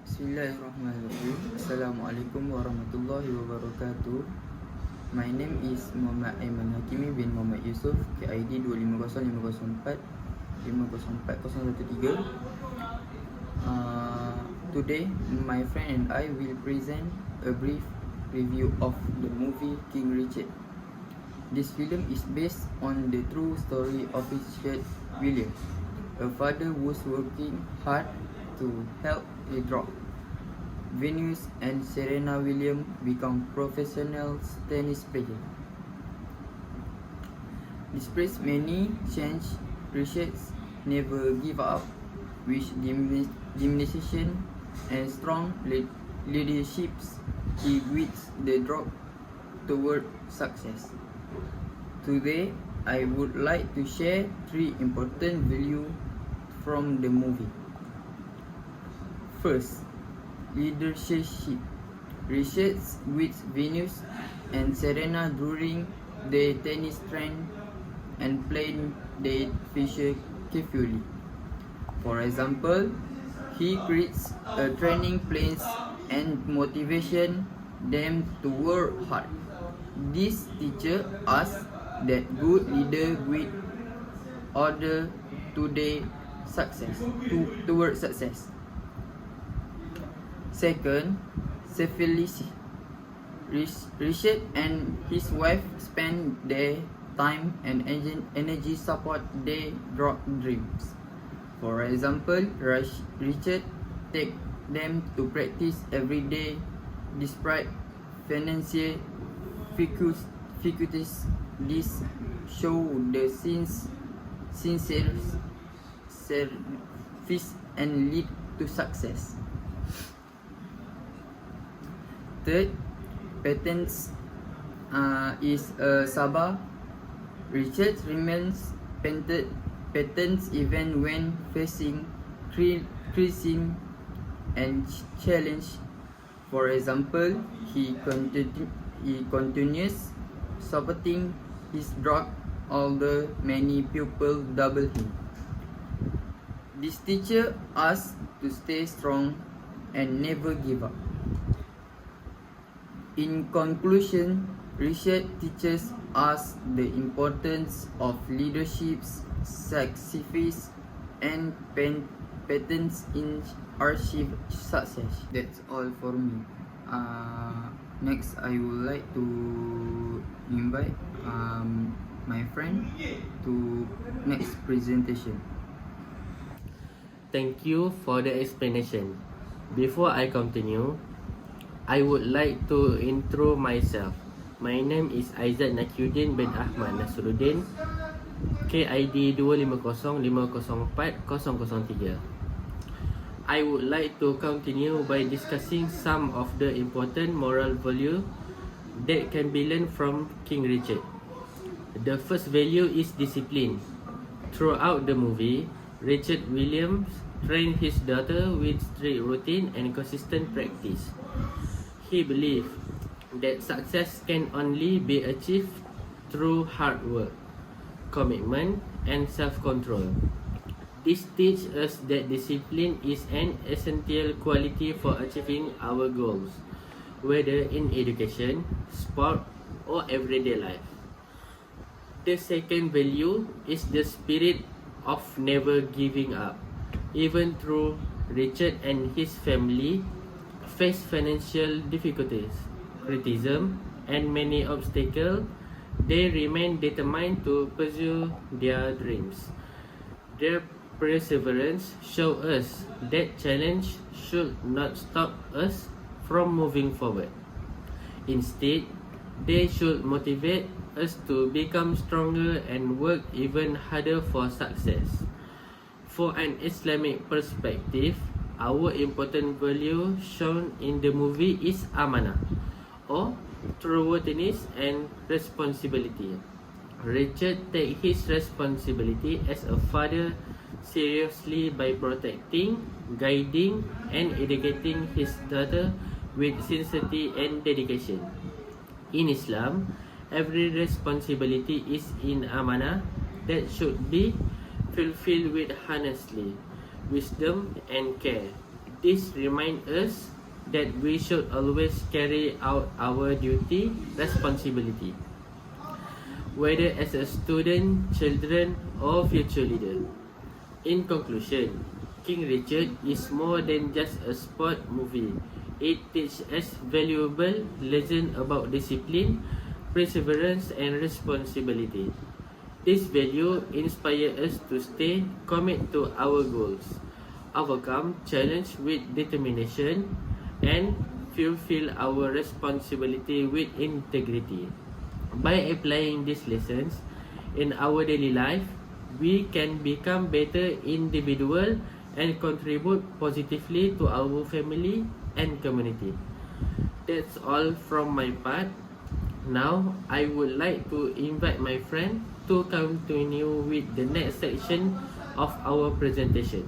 Bismillahirrahmanirrahim. Assalamualaikum warahmatullahi wabarakatuh. My name is Muhammad Aiman Hakimi bin Muhammad Yusuf, KID 250504 504013. Today, my friend and I will present a brief review of the movie King Richard. This film is based on the true story of Richard Williams, a father who was working hard to help a dog. Venus and Serena Williams become professional tennis players. Despite many changes, Richard never give up. With determination and strong leadership, he guides the dog toward success. Today, I would like to share 3 important values from the movie. First, leadership. Richard with Venus and Serena during the tennis trend and playing their future carefully. For example, he creates a training plans and motivation them to work hard. This teaches us that good leader with order toward success. Second, selfless. Richard and his wife spend their time and energy support their dreams. For example, Richard take them to practice every day despite financial difficulties. This show the sincere service and lead to success. Third, patience is a Sabah. Richard remains patient even when facing criticism and challenge. For example, he continues supporting his drug although many people double him. This teaches us to stay strong and never give up. In conclusion, Richard teaches us the importance of leadership, sacrifice, and patience in achieve success. That's all for me. Next, I would like to invite my friend to next presentation. Thank you for the explanation. Before I continue, I would like to intro myself. My name is Aizat Nakiuddin bin Ahmad Nasruddin, KID 25050403. I would like to continue by discussing some of the important moral value that can be learned from King Richard. The first value is discipline. Throughout the movie, Richard Williams trained his daughter with strict routine and consistent practice. He believed that success can only be achieved through hard work, commitment, and self-control. This teaches us that discipline is an essential quality for achieving our goals, whether in education, sport, or everyday life. The second value is the spirit of never giving up. Even though Richard and his family faced financial difficulties, criticism, and many obstacles, they remain determined to pursue their dreams. Their perseverance shows us that challenge should not stop us from moving forward. Instead, They should motivate us to become stronger and work even harder for success. For an Islamic perspective, our important value shown in the movie is amanah, or trustworthiness and responsibility. Richard takes his responsibility as a father seriously by protecting, guiding, and educating his daughter with sincerity and dedication. In Islam, every responsibility is in amanah that should be fulfilled with honesty, wisdom, and care. This reminds us that we should always carry out our duty, responsibility, whether as a student, children, or future leader. In conclusion, King Richard is more than just a sport movie. It teaches us valuable lessons about discipline, perseverance, and responsibility. This value inspires us to stay committed to our goals, overcome challenge with determination, and fulfill our responsibility with integrity. By applying these lessons in our daily life, we can become better individual and contribute positively to our family and community. That's all from my part. Now, I would like to invite my friend to continue with the next section of our presentation.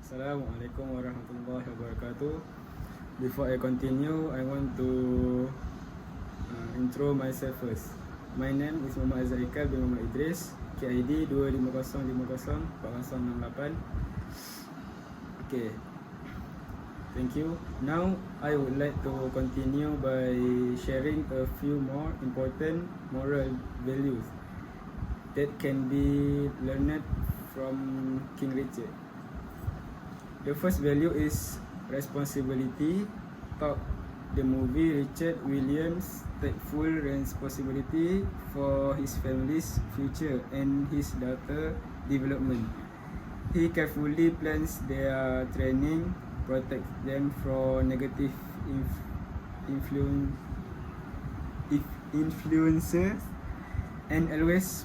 Assalamualaikum warahmatullahi wabarakatuh. Before I continue, I want to intro myself first. My name is Muhammad Azharikal bin Muhammad Idris, KID 250504068. Okay, thank you. Now I would like to continue by sharing a few more important moral values that can be learned from King Richard. The first value is responsibility. Throughout the movie, Richard Williams take full responsibility for his family's future and his daughter's development. He carefully plans their training, protects them from negative influences, and always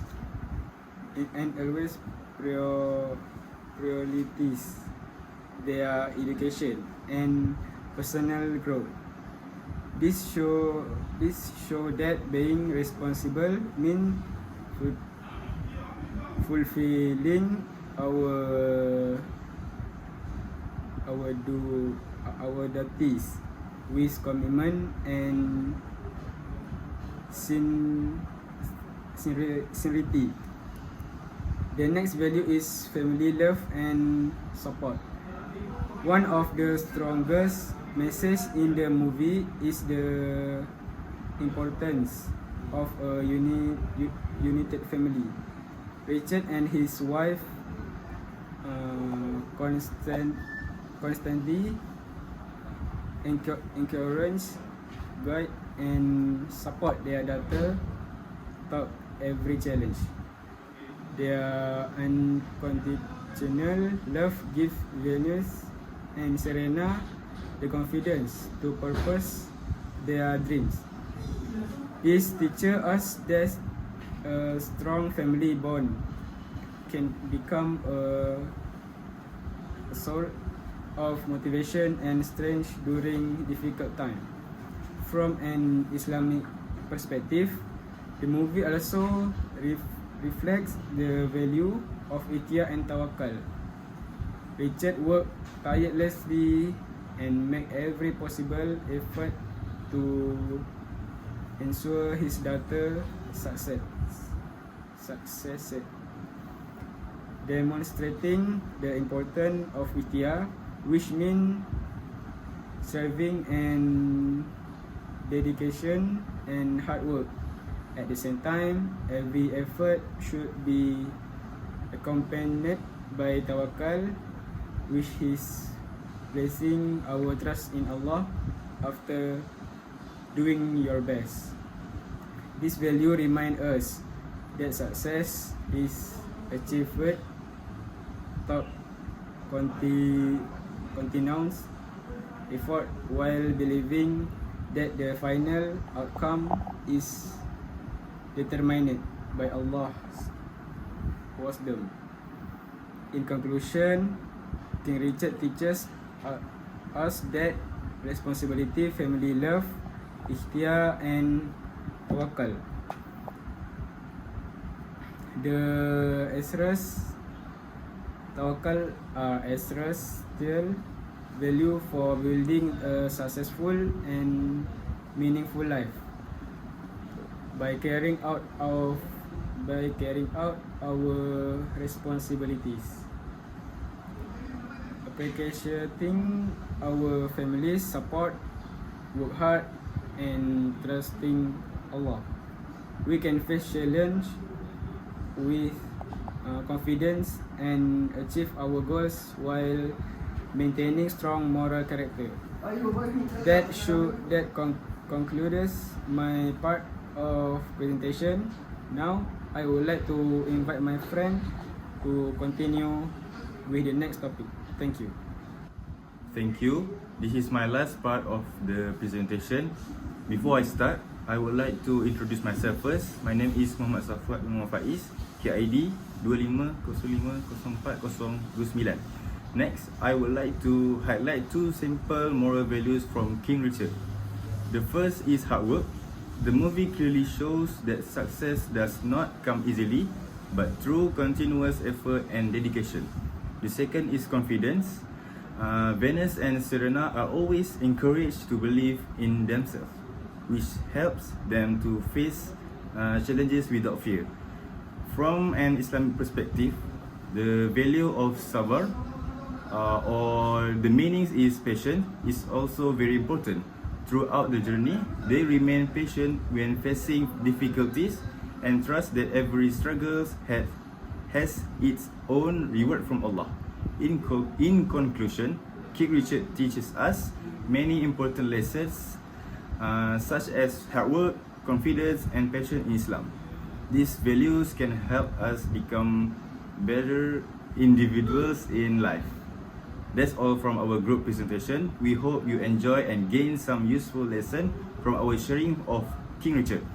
priorities their education and personal growth. This show that being responsible means fulfilling our duties with commitment and sincerity. The next value is family love and support. One of the strongest messages in the movie is the importance of a united family. Richard and his wife constantly encourage, guide, and support their daughter through every challenge. Their unconditional love gives Venus and Serena the confidence to pursue their dreams. This teaches us that a strong family bond can become a source of motivation and strength during difficult times. From an Islamic perspective, the movie also reflects the value of ikhtiar and tawakal. Richard worked tirelessly and made every possible effort to ensure his daughter's success, demonstrating the importance of ikhtiar, which means serving and dedication and hard work. At the same time, every effort should be accompanied by tawakal, which is placing our trust in Allah after doing your best. This value reminds us that success is achieved through continuous effort while believing that the final outcome is determined by Allah's wisdom. In conclusion, King Richard teaches us that responsibility, family love, ikhtiar and tawakal. The essential tawakal are essential value for building a successful and meaningful life. By carrying out our responsibilities, appreciating our families' support, work hard, and trusting Allah, we can face challenge with confidence and achieve our goals while maintaining strong moral character. That concludes my part of presentation. Now I would like to invite my friend to continue with the next topic. Thank you. Thank you. This is my last part of the presentation. Before I start, I would like to introduce myself first. My name is Muhammad Safwat Muhammad Faiz, KID 25054029. Next, I would like to highlight two simple moral values from King Richard. The first is hard work. The movie clearly shows that success does not come easily, but through continuous effort and dedication. The second is confidence. Venus and Serena are always encouraged to believe in themselves, which helps them to face challenges without fear. From an Islamic perspective, the value of sabar or the meaning is patience is also very important. Throughout the journey, they remain patient when facing difficulties and trust that every struggle has its own reward from Allah. In conclusion, King Richard teaches us many important lessons such as hard work, confidence and passion in Islam. These values can help us become better individuals in life. That's all from our group presentation. We hope you enjoy and gain some useful lesson from our sharing of King Richard.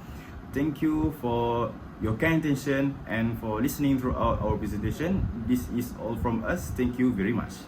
Thank you for your kind attention and for listening throughout our presentation. This is all from us. Thank you very much.